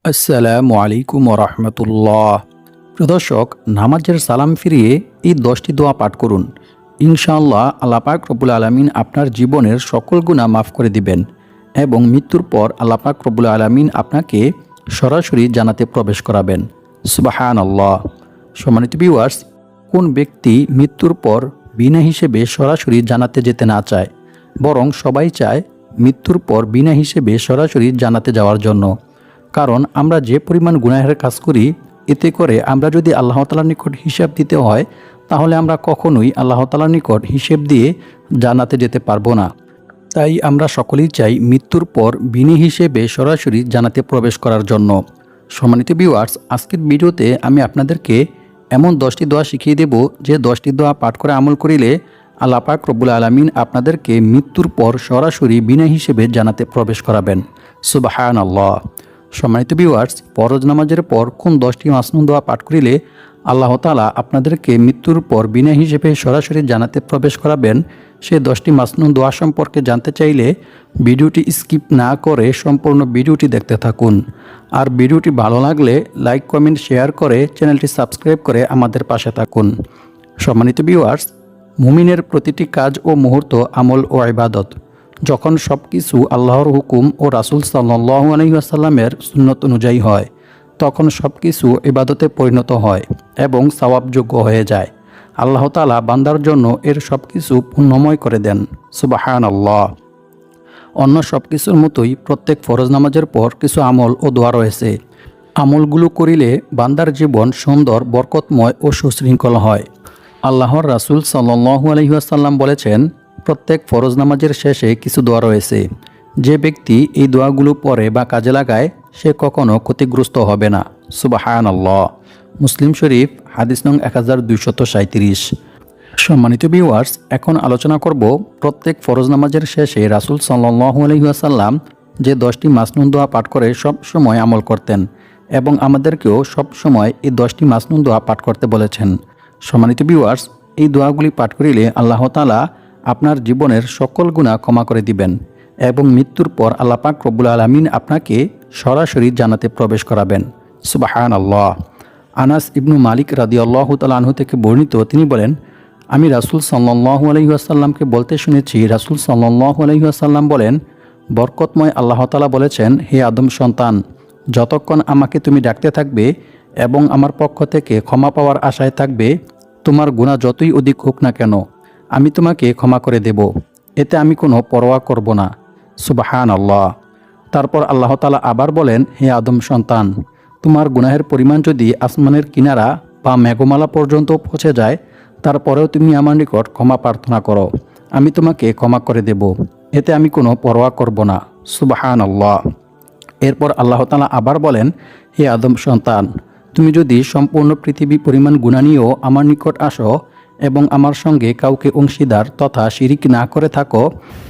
আসসালামু আলাইকুম রহমতুল্লাহ। প্রিয় দর্শক, নামাজের সালাম ফিরিয়ে এই 10টি দোয়া পাঠ করুন। ইনশাআল্লাহ আল্লাহ পাক রব্বুল আলামিন আপনার জীবনের সকল গুনাহ মাফ করে দিবেন এবং মৃত্যুর পর আল্লাহ পাক রব্বুল আলামিন আপনাকে সরাসরি জান্নাতে প্রবেশ করাবেন। সুবহানাল্লাহ। সম্মানিত ভিউয়ার্স, কোন ব্যক্তি মৃত্যুর পর বিনা হিসেবে সরাসরি জান্নাতে যেতে না চায়, বরং সবাই চায় মৃত্যুর পর বিনা হিসেবে সরাসরি জান্নাতে যাওয়ার জন্য। কারণ আমরা যে পরিমাণ গুনাহের কাজ করি, এতে করে আমরা যদি আল্লাহ তাআলার নিকট হিসাব দিতে হয়, তাহলে আমরা কখনোই আল্লাহ তাআলার নিকট হিসেব দিয়ে জান্নাতে যেতে পারবো না। তাই আমরা সকলেই চাই মৃত্যুর পর বিনা হিসেবে সরাসরি জান্নাতে প্রবেশ করার জন্য। সম্মানিত ভিউয়ার্স, আজকের ভিডিওতে আমি আপনাদেরকে এমন 10টি দোয়া শিখিয়ে দেব, যে 10টি দোয়া পাঠ করে আমল করিলে আল্লাহ পাক রব্বুল আলামিন আপনাদেরকে মৃত্যুর পর সরাসরি বিনা হিসেবে জান্নাতে প্রবেশ করাবেন। সুবহানাল্লাহ। সম্মানিত ভিউয়ার্স, ফরজ নামাজের পর কোন 10টি মাসনুন দোয়া পাঠ করিলে আল্লাহ তাআলা আপনাদেরকে মৃত্যুর পর বিনা হিসেবে সরাসরি জান্নাতে প্রবেশ করাবেন, সেই 10টি মাসনুন দোয়া সম্পর্কে জানতে চাইলে ভিডিওটি স্কিপ না করে সম্পূর্ণ ভিডিওটি দেখতে থাকুন। আর ভিডিওটি ভালো লাগলে লাইক, কমেন্ট, শেয়ার করে চ্যানেলটি সাবস্ক্রাইব করে আমাদের পাশে থাকুন। সম্মানিত ভিউয়ার্স, মুমিনের প্রতিটি কাজ ও মুহূর্ত আমল ও ইবাদত। যখন সব কিছু আল্লাহর হুকুম ও রাসূল সাল্লাল্লাহু আলাইহি ওয়াসাল্লামের সুন্নত অনুযায়ী হয়, তখন সব কিছু ইবাদতে পরিণত হয় এবং সওয়াবযোগ্য হয়ে যায়। আল্লাহ তাআলা বান্দার জন্য এর সব কিছু পুণ্যময় করে দেন। সুবহানাল্লাহ। অন্য সব কিছুর মতোই প্রত্যেক ফরজ নামাজের পর কিছু আমল ও দোয়া রয়েছে। আমলগুলো করিলে বান্দার জীবন সুন্দর, বরকতময় ও সুশৃঙ্খল হয়। আল্লাহর রাসূল সাল্লাল্লাহু আলাইহি ওয়াসাল্লাম বলেছেন, প্রত্যেক ফরজ নামাজের শেষে কিছু দোয়া রয়েছে। যে ব্যক্তি এই দোয়াগুলো পড়ে বা কাজে লাগায়, সে কখনো ক্ষতিগ্রস্ত হবে না। সুবহানাল্লাহ। মুসলিম শরীফ, হাদিস নং 1237। সম্মানিত ভিউয়ার্স, এখন আলোচনা করব প্রত্যেক ফরজ নামাজের শেষে রাসূল সাল্লাল্লাহু আলাইহি ওয়াসাল্লাম যে 10টি মাসনুন দোয়া পাঠ করে সব সময় আমল করতেন এবং আমাদেরকেও সব সময় এই 10টি মাসনুন দোয়া পাঠ করতে বলেছেন। সম্মানিত ভিউয়ার্স, এই দোয়াগুলি পাঠ করিলে আল্লাহ তাআলা আপনার জীবনের সকল গুনাহ ক্ষমা করে দিবেন এবং মৃত্যুর পর আল্লাহ পাক রব্বুল আলামিন আপনাকে সরাসরি জান্নাতে প্রবেশ করাবেন। সুবহানাল্লাহ। আনাস ইবনু মালিক রাদিয়াল্লাহু তাআলা আনহু থেকে বর্ণিত, তিনি বলেন, আমি রাসূল সাল্লাল্লাহু আলাইহি ওয়াসাল্লামকে বলতে শুনেছি, রাসূল সাল্লাল্লাহু আলাইহি ওয়াসাল্লাম বলেন, বরকতময় আল্লাহ তাআলা বলেছেন, হে আদম সন্তান, যতক্ষণ আমাকে তুমি ডাকতে থাকবে এবং আমার পক্ষ থেকে ক্ষমা পাওয়ার আশায় থাকবে, তোমার গুনাহ যতই অধিক হোক না কেন, আমি তোমাকে ক্ষমা করে দেব। এতে আমি কোনো পরোয়া করব না। সুবহানাল্লাহ। তারপর আল্লাহ তাআলা আবার বলেন, হে আদম সন্তান, তোমার গুনাহের পরিমাণ যদি আসমানের কিনারা বা মেঘমালা পর্যন্ত পৌঁছে যায়, তারপরেও তুমি আমার নিকট ক্ষমা প্রার্থনা করো, আমি তোমাকে ক্ষমা করে দেব। এতে আমি কোনো পরোয়া করব না। সুবহানাল্লাহ। এরপর আল্লাহ তাআলা আবার বলেন, হে আদম সন্তান, তুমি যদি সম্পূর্ণ পৃথিবী পরিমাণ গুনাহ নিয়েও আমার নিকট আসো এবং আমার সঙ্গে কাউকে অংশীদার তথা শিরিক না করে থাকো,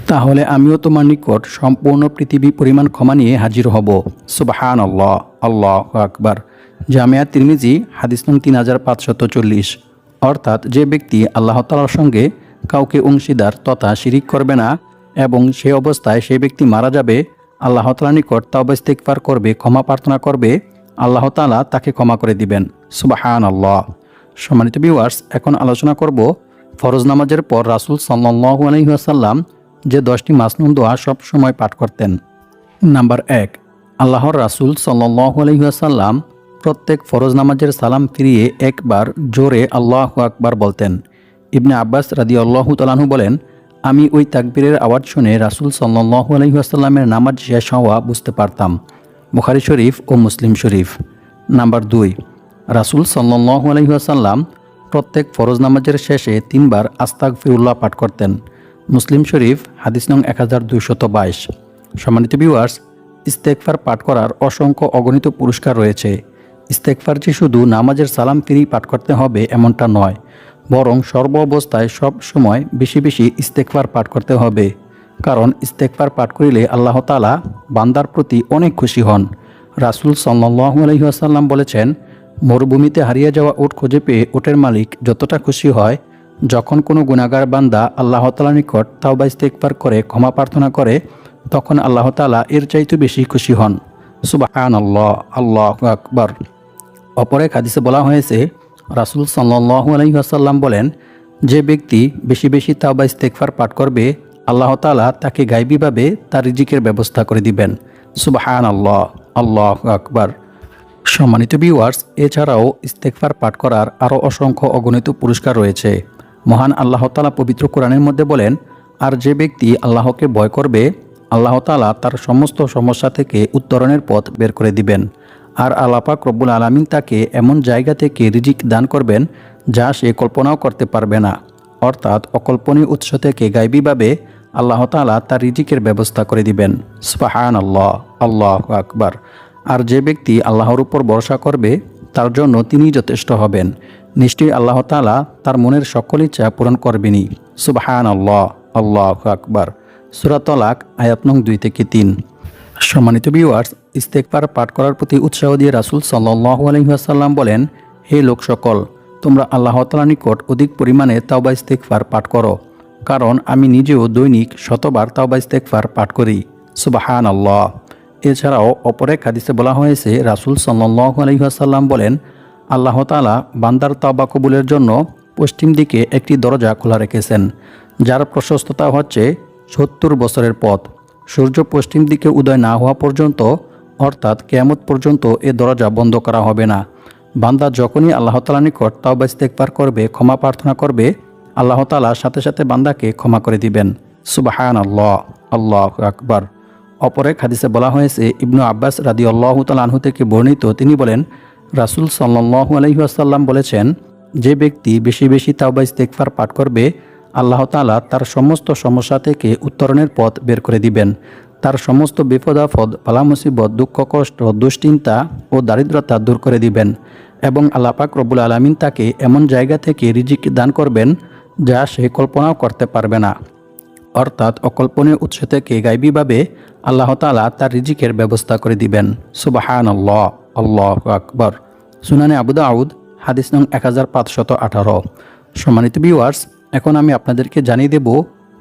তাহলে আমিও তোমার নিকট সম্পূর্ণ পৃথিবী পরিমাণ ক্ষমা নিয়ে হাজির হব। সুবহানাল্লাহ। আল্লাহু আকবার। জামিয়া তিরমিজি, হাদিস নং 3540। অর্থাৎ যে ব্যক্তি আল্লাহ তাআলার সঙ্গে কাউকে অংশীদার তথা শিরিক করবে না এবং সে অবস্থায় সেই ব্যক্তি মারা যাবে, আল্লাহ তাআলার নিকট তাওবা ইস্তিগফার করবে, ক্ষমা প্রার্থনা করবে, আল্লাহ তাআলা তাকে ক্ষমা করে দিবেন। সুবহানাল্লাহ। সম্মানিত ভিউয়ার্স, এখন আলোচনা করব ফরজ নামাজের পর রাসূল সাল্লাল্লাহু আলাইহি ওয়াসাল্লাম যে 10টি মাসনুন দোয়া সব সময় পাঠ করতেন। নাম্বার 1, আল্লাহর রাসূল সাল্লাল্লাহু আলাইহি ওয়াসাল্লাম প্রত্যেক ফরজ নামাজের সালাম ফিরিয়ে একবার জোরে আল্লাহু আকবার বলতেন। ইবনে আব্বাস রাদিয়াল্লাহু তাআলা আনহু বলেন, আমি ওই তাকবীরের আওয়াজ শুনে রাসূল সাল্লাল্লাহু আলাইহি ওয়াসাল্লামের নামাজ শেষ হওয়া বুঝতে পারতাম। বুখারী শরীফ ও মুসলিম শরীফ। নাম্বার 2, রাসূল সাল্লাল্লাহু আলাইহি ওয়াসাল্লাম প্রত্যেক ফরজ নামাজের শেষে 3 বার আস্তাগফিরুল্লাহ পাঠ করতেন। মুসলিম শরীফ, হাদিস নং 1222। সম্মানিত ভিউয়ার্স, ইস্তেগফার পাঠ করার অসংখ্য অগণিত পুরস্কার রয়েছে। ইস্তেগফার যে শুধু নামাজের সালাম ফিরেই পাঠ করতে হবে এমনটা নয়, বরং সর্ব অবস্থায় সব সময় বেশি বেশি ইস্তেগফার পাঠ করতে হবে। কারণ ইস্তেগফার পাঠ করিলে আল্লাহ তাআলা বান্দার প্রতি অনেক খুশি হন। রাসূল সাল্লাল্লাহু আলাইহি ওয়াসাল্লাম বলেছেন, মরুভূমিতে হারিয়ে যাওয়া উট খুঁজে পেয়ে উটের মালিক যতটা খুশি হয়, যখন কোনো গুনাহগার বান্দা আল্লাহ তাআলার নিকট তাওবা ইস্তেগফার করে ক্ষমা প্রার্থনা করে, তখন আল্লাহ তাআলা এর চাইতে বেশি খুশি হন। সুবহানাল্লাহ, আল্লাহু আকবার। অপর এক হাদিসে বলা হয়েছে, রাসূল সাল্লাল্লাহু আলাইহি ওয়াসাল্লাম বলেন, যে ব্যক্তি বেশি বেশি তাওবা ইস্তেগফার পাঠ করবে, আল্লাহ তাআলা তাকে গায়বীভাবে তার রিজিকের ব্যবস্থা করে দিবেন। সুবহানাল্লাহ, আল্লাহু আকবার। সম্মানিত ভিউয়ার্স, এছাড়াও ইস্তেগফার পাঠ করার আরও অসংখ্য অগণিত পুরস্কার রয়েছে। মহান আল্লাহ তাআলা পবিত্র কোরআনের মধ্যে বলেন, আর যে ব্যক্তি আল্লাহকে ভয় করবে, আল্লাহ তাআলা তার সমস্ত সমস্যা থেকে উত্তরণের পথ বের করে দিবেন। আর আল্লাহ পাক রব্বুল আলামিন তাকে এমন জায়গা থেকে রিজিক দান করবেন যা সে কল্পনাও করতে পারবে না। অর্থাৎ অকল্পনীয় উৎস থেকে গায়বীভাবে আল্লাহ তাআলা তার রিজিকের ব্যবস্থা করে দিবেন। সুবহানাল্লাহ, আল্লাহু আকবার। আর যে ব্যক্তি আল্লাহর উপর ভরসা করবে, তার জন্য তিনিই যথেষ্ট হবেন। নিশ্চয়ই আল্লাহ তাআলা তার মনের সকল ইচ্ছা পূরণ করবেনই। সুবহানাল্লাহ, আল্লাহু আকবার। সূরা তালাক আয়াত নং 2-3। সম্মানিত ভিউয়ার্স, ইস্তেগফার পাঠ করার প্রতি উৎসাহ দিয়ে রাসূল সাল্লাল্লাহু আলাইহি ওয়াসাল্লাম বলেন, হে লোক সকল, তোমরা আল্লাহ তাআলার নিকট অধিক পরিমাণে তাওবা ইস্তেগফার পাঠ করো, কারণ আমি নিজেও দৈনিক শতবার তাওবা ইস্তেগফার পাঠ করি। সুবহানাল্লাহ। এছাড়াও অপর এক হাদিসে বলা হয়েছে, রাসূল সাল্লাল্লাহু আলাইহি ওয়াসাল্লাম বলেন, আল্লাহ তাআলা বান্দার তাওবা কবুলের জন্য পশ্চিম দিকে একটি দরজা খোলা রেখেছেন, যার প্রশস্ততা হচ্ছে 70 বছরের পথ। সূর্য পশ্চিম দিকে উদয় না হওয়া পর্যন্ত, অর্থাৎ কিয়ামত পর্যন্ত এ দরজা বন্ধ করা হবে না। বান্দা যখনই আল্লাহ তাআলার নিকট তাওবা ইস্তেগফার করবে, ক্ষমা প্রার্থনা করবে, আল্লাহ তাআলা সাথে সাথে বান্দাকে ক্ষমা করে দিবেন। সুবহানাল্লাহ, আল্লাহু আকবার। অপর এক হাদিসে বলা হয়েছে, ইবনু আব্বাস রাদিয়াল্লাহু তাআলা আনহু থেকে বর্ণিত, তিনি বলেন, রাসূল সাল্লাল্লাহু আলাইহি ওয়াসাল্লাম বলেছেন, যে ব্যক্তি বেশি বেশি তাওবা ইস্তেগফার পাঠ করবে, আল্লাহ তাআলা তার সমস্ত সমস্যা থেকে উত্তরণের পথ বের করে দিবেন। তার সমস্ত বিপদ আপদ, বালা মুসিবত, দুঃখ কষ্ট, দুশ্চিন্তা ও দারিদ্রতা দূর করে দিবেন। এবং আল্লাহ পাক রব্বুল আলামিন তাকে এমন জায়গা থেকে রিজিক দান করবেন যা সে কল্পনাও করতে পারবে না। অর্থাৎ অকল্পনীয় উৎস থেকে গায়বীভাবে আল্লাহ তাআলা তার রিজিকের ব্যবস্থা করে দিবেন। সুবহানাল্লাহ, আল্লাহু আকবার। সুনানে আবু দাউদ হাদিস নং 1518। সম্মানিত ভিউয়ার্স, এখন আমি আপনাদেরকে জানিয়ে দেব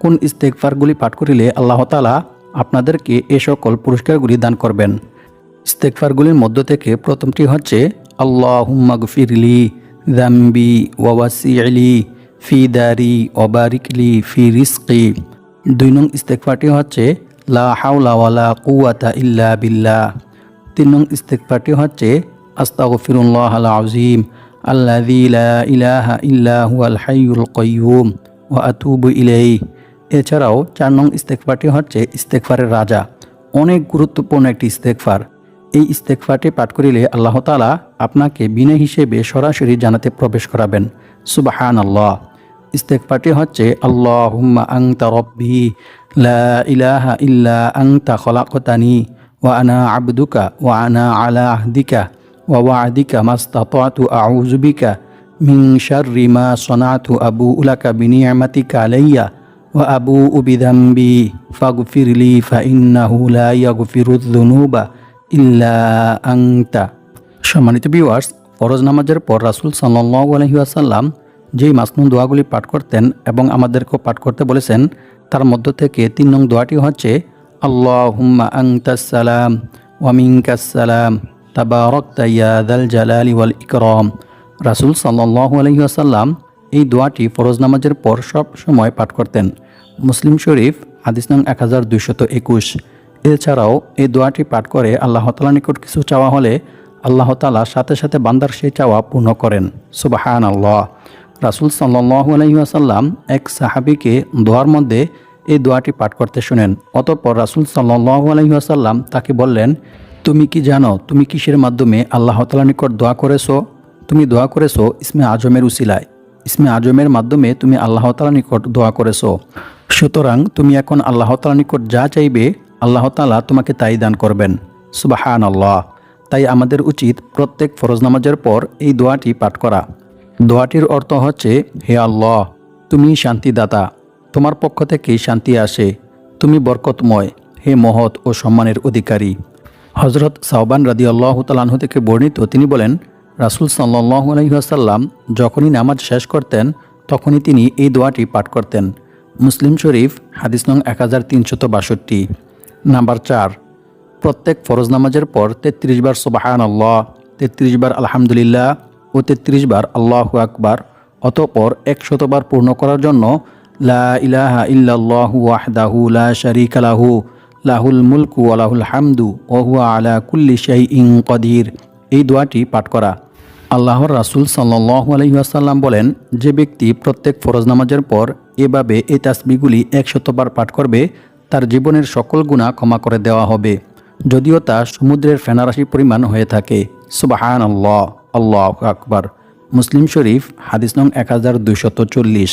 কোন ইস্তেগফারগুলি পাঠ করিলে আল্লাহ তাআলা আপনাদেরকে এ সকল পুরস্কারগুলি দান করবেন। ইস্তেগফারগুলির মধ্য থেকে প্রথমটি হচ্ছে, আল্লাহুম্মা গফিরলি যামবি ওয়া ওয়াসি'লি ফি দারি ওয়া বারিকলি ফি রিজকি। 2 নং ইস্তেগফারটি হচ্ছে, লা হাওলা ওয়ালা কুওয়াতা ইল্লা বিল্লাহ। 3 নং ইস্তেগফারটি হচ্ছে, আস্তাগফিরুল্লাহাল আযীম আল্লাযী লা ইলাহা ইল্লা হুয়াল হাইয়ুল কাইয়্যুম ওয়া আতুবু ইলাইহি। এছাড়াও 4 নং ইস্তেগফারটি হচ্ছে ইস্তেগফারের রাজা, অনেক গুরুত্বপূর্ণ একটি ইস্তেগফার। এই ইস্তেগফারটি পাঠ করিলে আল্লাহ তাআলা আপনাকে বিনা হিসেবে সরাসরি জান্নাতে প্রবেশ করাবেন। সুবহানাল্লাহ। ইস্তেগফারটি হচ্ছে, আল্লাহুম্মা আনতা রাব্বি লা ইলাহা ইল্লা আনতা খলাকতানি ওয়া আনা আবদুকা ওয়া আনা আলা আহদিকা ওয়া ওয়া'দিকা মাস্তাতা'তু আউযু বিকা মিন শাররি মা সানা'তু আবু'উ লাকা বিনি'মাতিকা আলাইয়া ওয়া আবু'উ বিযামবি ফাগফিরলি ফাইন্নাহু লা ইয়াগফিরুয যুনুবা ইল্লা আনতা। সম্মানিত ভিউয়ার্স, ফরজ নামাজের পর রাসূল সাল্লাল্লাহু আলাইহি ওয়াসাল্লাম যেই মাসনুন দোয়াগুলি পাঠ করতেন এবং আমাদেরকেও পাঠ করতে বলেছেন, তার মধ্য থেকে 3 নং দোয়াটি হচ্ছে, আল্লাহুম্মা আনতাস সালাম ওয়া মিনকাস সালাম তাবারাকতা ইয়া যাল জালালি ওয়াল ইকরাম। রাসূল সাল্লাল্লাহু আলাইহি ওয়াসাল্লাম এই দোয়াটি ফরজ নামাজের পর সব সময় পাঠ করতেন। মুসলিম শরীফ হাদিস নং 1221। এছাড়াও এই দোয়াটি পাঠ করে আল্লাহ তাআলার নিকট কিছু চাওয়া হলে আল্লাহ তাআলা সাথে সাথে বান্দার সেই চাওয়া পূর্ণ করেন। সুবহানাল্লাহ। রাসূল সাল্লাল্লাহু আলাইহি ওয়াসাল্লাম এক সাহাবীকে দোয়ার মধ্যে এই দোয়াটি পাঠ করতে শুনেন। অতঃপর রাসূল সাল্লাল্লাহু আলাইহি ওয়াসাল্লাম তাকে বললেন, তুমি কি জানো তুমি কিসের মাধ্যমে আল্লাহ তাআলার নিকট দোয়া করেছো? তুমি দোয়া করেছো ইসমে আজমের উসিলায়। ইসমে আজমের মাধ্যমে তুমি আল্লাহ তাআলার নিকট দোয়া করেছো। সুতরাং তুমি এখন আল্লাহ তাআলার নিকট যা চাইবে আল্লাহ তাআলা তোমাকে তাই দান করবেন। সুবহানাল্লাহ। তাই আমাদের উচিত প্রত্যেক ফরজ নামাজের পর এই দোয়াটি পাঠ করা। দোয়াটির অর্থ হচ্ছে, হে আল্লাহ, তুমি শান্তিদাতা, তোমার পক্ষ থেকেই শান্তি আসে, তুমি বরকতময়, হে মহৎ ও সম্মানের অধিকারী। হযরত সাওবান রাদিয়াল্লাহু তাআলা আনহু থেকে বর্ণিত, তিনি বলেন, রাসূল সাল্লাল্লাহু আলাইহি ওয়াসাল্লাম যখনই নামাজ শেষ করতেন তখনই তিনি এই দোয়াটি পাঠ করতেন। মুসলিম শরীফ হাদিস নং 1362। নাম্বার 4, প্রত্যেক ফরজ নামাজের পর ৩৩ বার সুবহানাল্লাহ, ৩৩ বার আলহামদুলিল্লাহ ও ৩৩ বার আল্লাহু আকবার, অতঃপর ১০০ বার পূর্ণ করার জন্য লা ইলাহা ইল্লাল্লাহু ওয়াহদাহু লা শারীকা লাহু লাহুল মুলকু ওয়া লাহুল হামদু ওয়া হুয়া আলা কুল্লি শাইইন কদির, এই দোয়াটি পাঠ করা। আল্লাহর রাসূল সাল্লাল্লাহু আলাইহি ওয়াসাল্লাম বলেন, যে ব্যক্তি প্রত্যেক ফরজ নামাজের পর এভাবে এই তাসবিহগুলি ১০০ বার পাঠ করবে, তার জীবনের সকল গুনাহ ক্ষমা করে দেওয়া হবে, যদিও তা সমুদ্রের ফেনারাশি পরিমাণ হয়ে থাকে। সুবহানাল্লাহ, আল্লাহু আকবার। মুসলিম শরীফ, হাদিস নং 1240।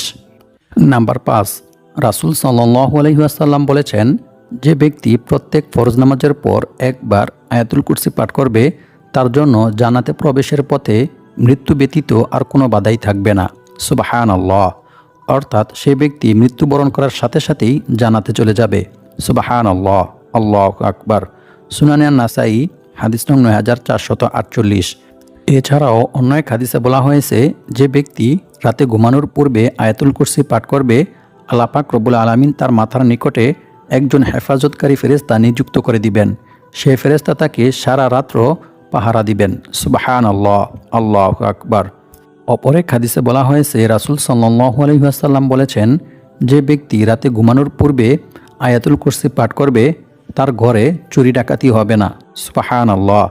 নাম্বার ৫, রাসূল সাল্লাল্লাহু আলাইহি ওয়াসাল্লাম বলেছেন, যে ব্যক্তি প্রত্যেক ফরজ নামাজের পর একবার আয়াতুল কুরসি পাঠ করবে, তার জন্য জান্নাতে প্রবেশের পথে মৃত্যু ব্যতীত আর কোনো বাধাই থাকবে না। সুবহানাল্লাহ, অর্থাৎ সেই ব্যক্তি মৃত্যুবরণ করার সাথে সাথেই জান্নাতে চলে যাবে। সুবহানাল্লাহ, আল্লাহু আকবার। সুনানে নাসাই, হাদিস নং 9448। এছাড়াও অন্য এক হাদিসে বলা হয়েছে, যে ব্যক্তি রাতে ঘুমানোর পূর্বে আয়াতুল কুরসি পাঠ করবে, আল্লাহ পাক রব্বুল আলামিন তার মাথার নিকটে একজন হেফাজতকারী ফেরেশতা নিযুক্ত করে দিবেন। সেই ফেরেশতা তাকে সারা রাত্র পাহারা দিবেন। সুবহানাল্লাহ, আল্লাহু আকবার। অপর এক হাদিসে বলা হয়েছে, রাসূল সাল্লাল্লাহু আলাইহি ওয়াসাল্লাম বলেছেন, যে ব্যক্তি রাতে ঘুমানোর পূর্বে আয়াতুল কুরসি পাঠ করবে, তার ঘরে চুরি ডাকাতি হবে না। সুবহানাল্লাহ।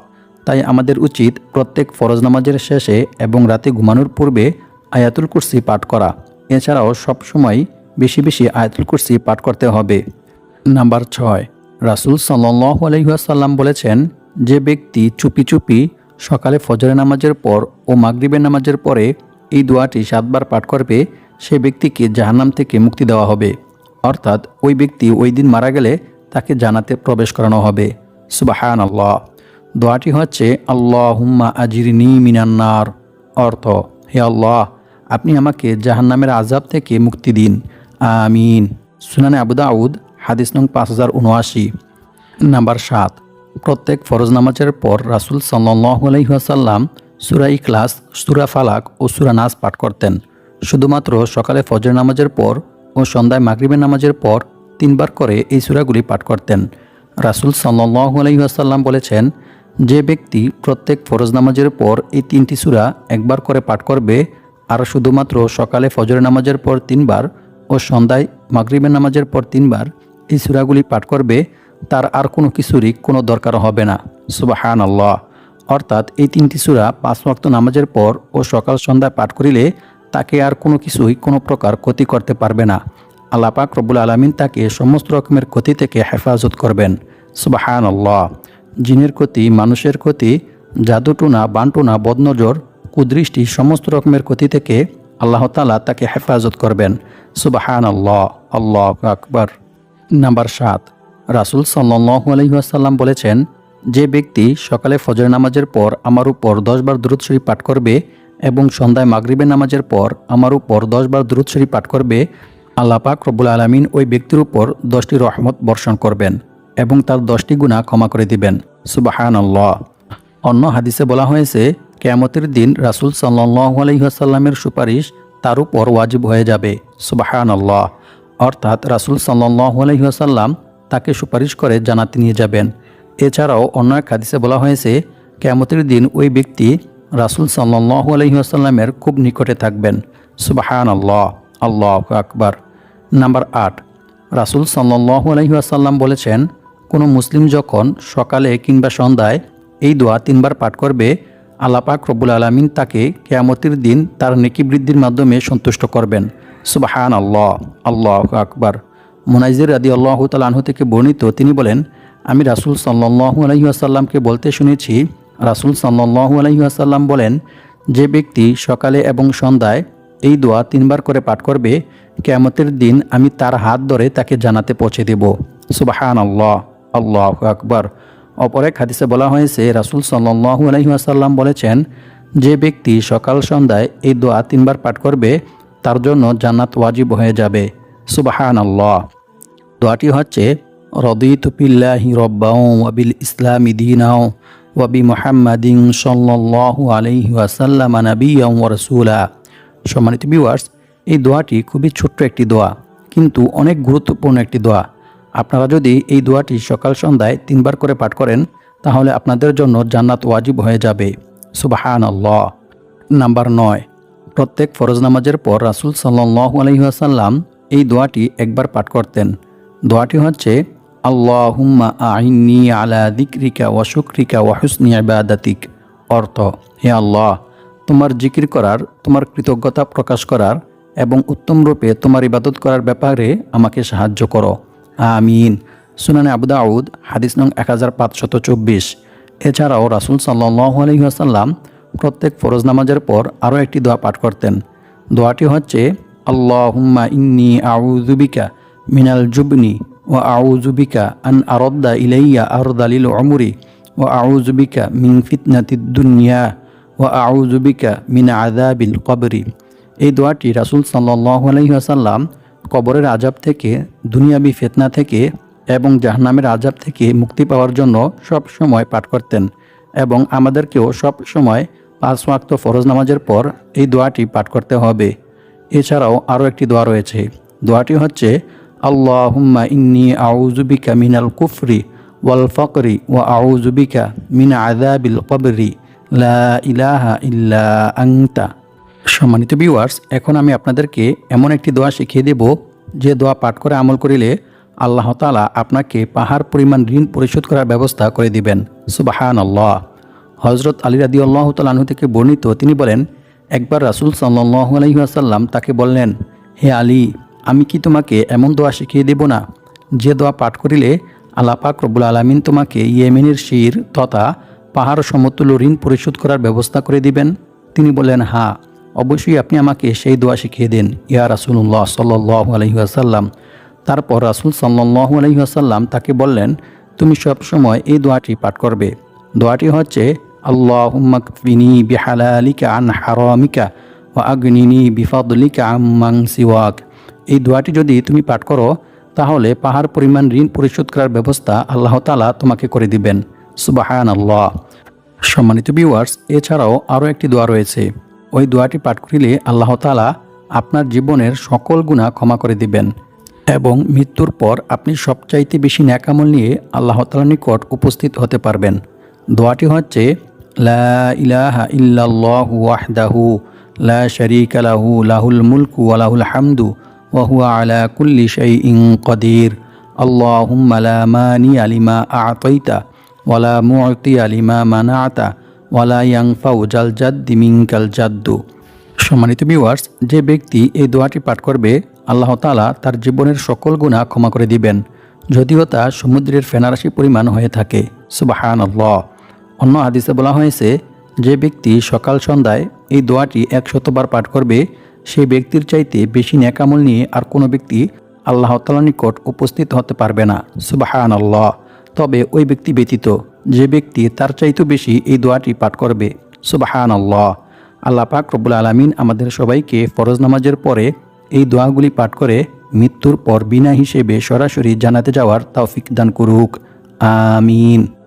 তাই আমাদের উচিত প্রত্যেক ফরজ নামাজের শেষে এবং রাতে ঘুমানোর পূর্বে আয়াতুল কুরসি পাঠ করা। এছাড়াও সবসময় বেশি বেশি আয়াতুল কুরসি পাঠ করতে হবে। নাম্বার ৬, রাসূল সাল্লাল্লাহু আলাইহি ওয়াসাল্লাম বলেছেন, যে ব্যক্তি চুপি চুপি সকালে ফজরের নামাজের পর ও মাগরিবের নামাজের পরে এই দোয়াটি ৭ বার পাঠ করবে, সে ব্যক্তিকে জাহান্নাম থেকে মুক্তি দেওয়া হবে, অর্থাৎ ওই ব্যক্তি ওই দিন মারা গেলে তাকে জান্নাতে প্রবেশ করানো হবে। সুবহানাল্লাহ। দোয়াটি হচ্ছে আল্লাহুম্মা আজিরনি মিনান্নার, অর্থ, হে আল্লাহ, আপনি আমাকে জাহান্নামের আযাব থেকে মুক্তি দিন, আমিন। সুনানে আবু দাউদ, হাদিস নং 5079। নাম্বার ৭, প্রত্যেক ফরজ নামাজের পর রাসূল সাল্লাল্লাহু আলাইহি ওয়াসাল্লাম সূরা ইখলাস, সূরা ফালাক ও সূরা নাস পাঠ করতেন। শুধুমাত্র সকালে ফজর নামাজের পর ও সন্ধ্যায় মাগরিবের নামাজের পর ৩ বার করে এই সূরাগুলি পাঠ করতেন। রাসূল সাল্লাল্লাহু আলাইহি ওয়াসাল্লাম বলেছেন, যে ব্যক্তি প্রত্যেক ফরজ নামাজের পর এই ৩টি সূরা একবার করে পাঠ করবে, আর শুধুমাত্র সকালে ফজর নামাজের পর ৩ বার ও সন্ধ্যায় মাগরিবের নামাজের পর ৩ বার এই সূরাগুলি পাঠ করবে, তার আর কোনো কিছুরই কোনো দরকার হবে না। সুবহানাল্লাহ। অর্থাৎ এই ৩টি সূরা ৫ ওয়াক্ত নামাজের পর ও সকাল সন্ধ্যায় পাঠ করিলে তাকে আর কোনো কিছুই কোনো প্রকার ক্ষতি করতে পারবে না। আল্লাহ পাক রব্বুল আলামিন তাকে সমস্ত রকমের ক্ষতি থেকে হেফাজত করবেন। সুবহানাল্লাহ। জিনের ক্ষতি, মানুষের ক্ষতি, জাদুটুনা, বানটুনা, বদনজর, কুদৃষ্টি, সমস্ত রকমের ক্ষতি থেকে আল্লাহ তাআলা তাকে হেফাজত করবেন। সুবহানাল্লাহ, আল্লাহু আকবার। নাম্বার ৭, রাসূল সাল্লাল্লাহু আলাইহি ওয়াসাল্লাম বলেছেন, যে ব্যক্তি সকালে ফজর নামাজের পর আমার উপর ১০ বার দুরূদ শরীফ পাঠ করবে এবং সন্ধ্যায় মাগরিবের নামাজের পর আমার উপর ১০ বার দুরূদ শরীফ পাঠ করবে, আল্লাহ পাক রব্বুল আলামিন ওই ব্যক্তির উপর ১০টি রহমত বর্ষণ করবেন এবং তার 10টি গুনাহ ক্ষমা করে দিবেন। সুবহানাল্লাহ। অন্য হাদিসে বলা হয়েছে, কিয়ামতের দিন রাসূল সাল্লাল্লাহু আলাইহি ওয়াসাল্লামের সুপারিশ তার উপর ওয়াজিব হয়ে যাবে। সুবহানাল্লাহ। অর্থাৎ রাসূল সাল্লাল্লাহু আলাইহি ওয়াসাল্লাম তাকে সুপারিশ করে জান্নাতে নিয়ে যাবেন। এছাড়াও অন্য এক হাদিসে বলা হয়েছে, কিয়ামতের দিন ওই ব্যক্তি রাসূল সাল্লাল্লাহু আলাইহি ওয়াসাল্লামের খুব নিকটে থাকবেন। সুবহানাল্লাহ, আল্লাহু আকবার। নাম্বার ৮, রাসূল সাল্লাল্লাহু আলাইহি ওয়াসাল্লাম বলেছেন, কোনো মুসলিম যখন সকালে কিংবা সন্ধ্যায় এই দোয়া ৩ বার পাঠ করবে, আল্লাহ পাক রব্বুল আলামিন তাকে কিয়ামতের দিন তার নেকি বৃদ্ধির মাধ্যমে সন্তুষ্ট করবেন। সুবহানাল্লাহ, আল্লাহু আকবার। মুনাইজির রাদিয়াল্লাহু তাআলা আনহু থেকে বর্ণিত, তিনি বলেন, আমি রাসূল সাল্লাল্লাহু আলাইহি ওয়াসাল্লামকে বলতে শুনেছি, রাসূল সাল্লাল্লাহু আলাইহি ওয়াসাল্লাম বলেন, যে ব্যক্তি সকালে এবং সন্ধ্যায় এই দোয়া ৩ বার করে পাঠ করবে, কিয়ামতের দিন আমি তার হাত ধরে তাকে জান্নাতে পৌঁছে দেব। সুবহানাল্লাহ, আল্লাহু আকবার। অপর এক হাদিসে বলা হয়েছে, রাসূল সাল্লাল্লাহু আলাইহি ওয়াসাল্লাম বলেছেন, যে ব্যক্তি সকাল সন্ধ্যায় এই দোয়া ৩ বার পাঠ করবে, তার জন্য জান্নাত ওয়াজিব হয়ে যাবে। সুবহানাল্লাহ। দোয়াটি হচ্ছে, রাদিতু বিল্লাহি রাব্বাও ওয়া বিল ইসলামি দীনাও ওয়া বি মুহাম্মাদিন সাল্লাল্লাহু আলাইহি ওয়াসাল্লাম নাবিয়্যান ওয়া রাসূলা। সম্মানিত ভিউয়ার্স, এই দোয়াটি খুবই ছোট্ট একটি দোয়া, কিন্তু অনেক গুরুত্বপূর্ণ একটি দোয়া। আপনারা যদি এই দোয়াটি সকাল সন্ধ্যায় 3 বার করে পাঠ করেন তাহলে আপনাদের জন্য জান্নাত ওয়াজিব হয়ে যাবে। সুবহানাল্লাহ। নাম্বার 9, প্রত্যেক ফরজ নামাজের পর রাসূল সাল্লাল্লাহু আলাইহি ওয়াসাল্লাম এই দোয়াটি একবার পাঠ করতেন। দোয়াটি হচ্ছে আল্লাহুম্মা আইন্নি আলা যিকরিকা ওয়া শুকরিকা ওয়া হুসনি ইবাদাতিক। অর্থ, হে আল্লাহ, তোমার জিকির করার, তোমার কৃতজ্ঞতা প্রকাশ করার এবং উত্তম রূপে তোমার ইবাদত করার ব্যাপারে আমাকে সাহায্য করো। আমিন। সুনানে আবু দাউদ হাদিস নং 1524। এছাড়াও রাসূল সাল্লাল্লাহু আলাইহি ওয়াসাল্লাম প্রত্যেক ফরজ নামাজের পর আরও একটি দোয়া পাঠ করতেন। দোয়াটি হচ্ছে আল্লাহুম্মা ইন্নী আউযু বিকা মিনাল জুবনি ওয়া আউযু বিকা আন আরদ্দা ইলাইয়া আরদালিল উমরি ওয়া আউযু বিকা মিন ফিতনাতিদ দুনিয়া ওয়া আউযু বিকা মিন আযাবিল কবরি। এই দোয়াটি রাসূল সাল্লাল্লাহু আলাইহি ওয়াসাল্লাম কবরের আযাব থেকে, দুনিয়াবি ফিতনা থেকে এবং জাহান্নামের আযাব থেকে মুক্তি পাওয়ার জন্য সব সময় পাঠ করতেন এবং আমাদেরকেও সব সময় 5 ওয়াক্ত ফরজ নামাজের পর এই দোয়াটি পাঠ করতে হবে। এছাড়াও আরও একটি দোয়া রয়েছে। দোয়াটি হচ্ছে আল্লাহুম্মা ইন্নী আউযু বিকা মিনাল কুফরি ওয়াল ফাকরি ওয়া আউযু বিকা মিন আযাবিল কবরি লা ইলাহা ইল্লা আনতা। সম্মানিত ভিউয়ার্স, এখন আমি আপনাদেরকে এমন একটি দোয়া শিখিয়ে দেব যে দোয়া পাঠ করে আমল করিলে আল্লাহ তাআলা আপনাকে পাহাড় পরিমাণ ঋণ পরিশোধ করার ব্যবস্থা করে দিবেন। সুবহানাল্লাহ। হযরত আলী রাদিয়াল্লাহু তাআলা আনহু থেকে বর্ণিত, তিনি বলেন, একবার রাসূল সাল্লাল্লাহু আলাইহি ওয়াসাল্লাম তাকে বললেন, হে আলী, আমি কি তোমাকে এমন দোয়া শিখিয়ে দেব না যে দোয়া পাঠ করিলে আল্লাহ পাক রব্বুল আলামিন তোমাকে ইয়েমেনের শির তথা পাহাড় সমতুল্য ঋণ পরিশোধ করার ব্যবস্থা করে দিবেন? তিনি বললেন, হ্যাঁ, অবশ্যই আপনি আমাকে সেই দোয়া শিখিয়ে দিন ইয়া রাসূলুল্লাহ সাল্লাল্লাহু আলাইহি ওয়াসাল্লাম। তারপর রাসূল সাল্লাল্লাহু আলাইহি ওয়াসাল্লাম তাকে বললেন, তুমি সব সময় এই দোয়াটি পাঠ করবে। দোয়াটি হচ্ছে আল্লাহুম্মা কফিনি বিহালালিকা আন হারামিকা ওয়া আগনিনি বিফাদলিকা আম্মান সিওয়াক। এই দোয়াটি যদি তুমি পাঠ করো তাহলে পাহাড় পরিমাণ ঋণ পরিশোধ করার ব্যবস্থা আল্লাহ তাআলা তোমাকে করে দিবেন। সুবহানাল্লাহ। সম্মানিত ভিউয়ার্স, এছাড়াও আরও একটি দোয়া রয়েছে। ওই দোয়াটি পাঠ করিলে আল্লাহ তাআলা আপনার জীবনের সকল গুনাহ ক্ষমা করে দিবেন এবং মৃত্যুর পর আপনি সবচাইতে বেশি নেক আমল নিয়ে আল্লাহ তাআলার নিকট উপস্থিত হতে পারবেন। দোয়াটি হচ্ছে লা ইলাহা ইল্লাল্লাহু ওয়াহদাহু লা শারীকা লাহু লাহুল মুলকু ওয়া লাহুল হামদু ওয়া হুয়া আলা কুল্লি শাইইন কাদির। আল্লাহুম্মা লা মানিয়া লিমা আ'তাইতা ওয়া লা মু'তিয়া লিমা মানা'তা ওয়া লা ইয়ানফাউ জাল জাদ্দি মিনকাল জাদ্দু। সম্মানিত ভিউয়ার্স, যে ব্যক্তি এই দোয়াটি পাঠ করবে আল্লাহ তাআলা তার জীবনের সকল গুনাহ ক্ষমা করে দিবেন, যদিও তা সমুদ্রের ফেনারাশি পরিমাণ হয়ে থাকে। সুবহানাল্লাহ। অন্য হাদিসে বলা হয়েছে, যে ব্যক্তি সকাল সন্ধ্যায় এই দোয়াটি 100 বার পাঠ করবে সেই ব্যক্তির চাইতে বেশি নেক আমল নিয়ে আর কোনো ব্যক্তি আল্লাহ তাআলার নিকট উপস্থিত হতে পারবে না। সুবহানাল্লাহ। তবে ওই ব্যক্তি ব্যতীত যে ব্যক্তি তার চাইতেও বেশি এই দোয়াটি পাঠ করবে। সুবহানাল্লাহ। আল্লাহ পাক রব্বুল আলামিন আমাদের সবাইকে ফরজ নামাজের পরে এই দোয়াগুলি পাঠ করে মৃত্যুর পর বিনা হিসেবে সরাসরি জান্নাতে যাওয়ার তৌফিক দান করুক। আমিন।